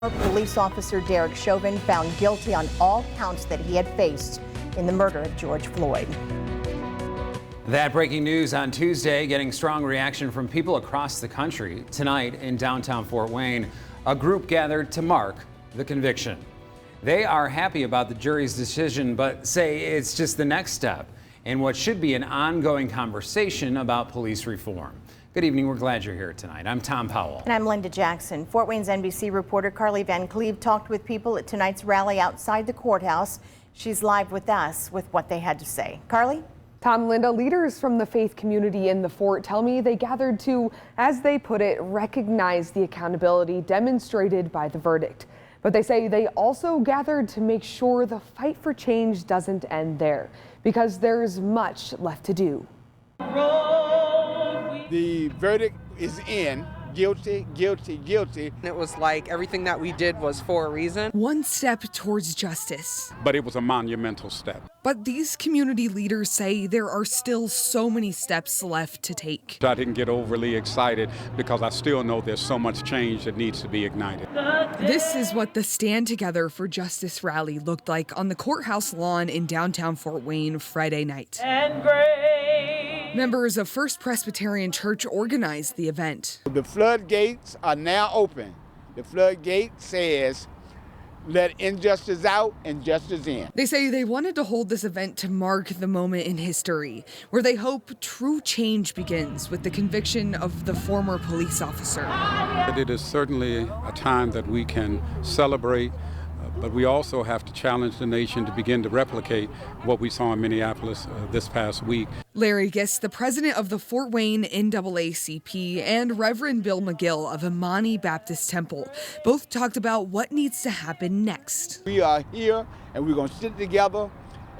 Police officer Derek Chauvin found guilty on all counts that he had faced in the murder of George Floyd. That breaking news on Tuesday, getting strong reaction from people across the country. Tonight in downtown Fort Wayne, a group gathered to mark the conviction. They are happy about the jury's decision, but say it's just the next step in what should be an ongoing conversation about police reform. Good evening. We're glad you're here tonight. I'm Tom Powell. And I'm Linda Jackson. Fort Wayne's NBC reporter Carly Van Cleve talked with people at tonight's rally outside the courthouse. She's live with us with what they had to say. Carly? Tom, Linda, leaders from the faith community in the fort tell me they gathered to, as they put it, recognize the accountability demonstrated by the verdict. But they say they also gathered to make sure the fight for change doesn't end there, because there's much left to do. The verdict is in. Guilty, guilty, guilty. It was like everything that we did was for a reason. One step towards justice. But it was a monumental step. But these community leaders say there are still so many steps left to take. I didn't get overly excited because I still know there's so much change that needs to be ignited. This is what the Stand Together for Justice rally looked like on the courthouse lawn in downtown Fort Wayne Friday night. Members of First Presbyterian Church organized the event. The floodgates are now open. The floodgate says, let injustice out and justice in. They say they wanted to hold this event to mark the moment in history where they hope true change begins with the conviction of the former police officer. It is certainly a time that we can celebrate, but we also have to challenge the nation to begin to replicate what we saw in Minneapolis this past week. Larry Gist, the president of the Fort Wayne NAACP, and Reverend Bill McGill of Imani Baptist Temple both talked about what needs to happen next. We are here and we're going to sit together,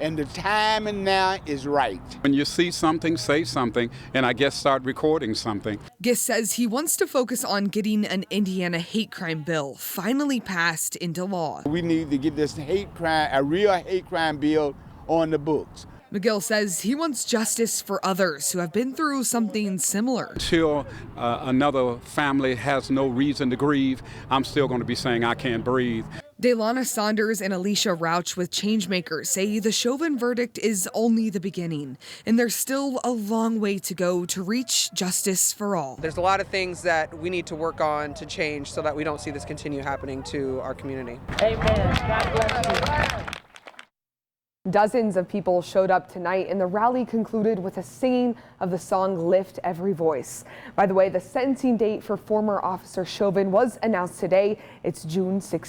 and the time and now is right. When you see something, say something, and I guess start recording something. Gist says he wants to focus on getting an Indiana hate crime bill finally passed into law. We need to get this hate crime, a real hate crime bill on the books. McGill says he wants justice for others who have been through something similar. Until another family has no reason to grieve, I'm still going to be saying I can't breathe. Delana Saunders and Alicia Rauch with Changemakers say the Chauvin verdict is only the beginning, and there's still a long way to go to reach justice for all. There's a lot of things that we need to work on to change so that we don't see this continue happening to our community. Amen. God bless you. Dozens of people showed up tonight, and the rally concluded with a singing of the song Lift Every Voice. By the way, the sentencing date for former Officer Chauvin was announced today. It's June 16th.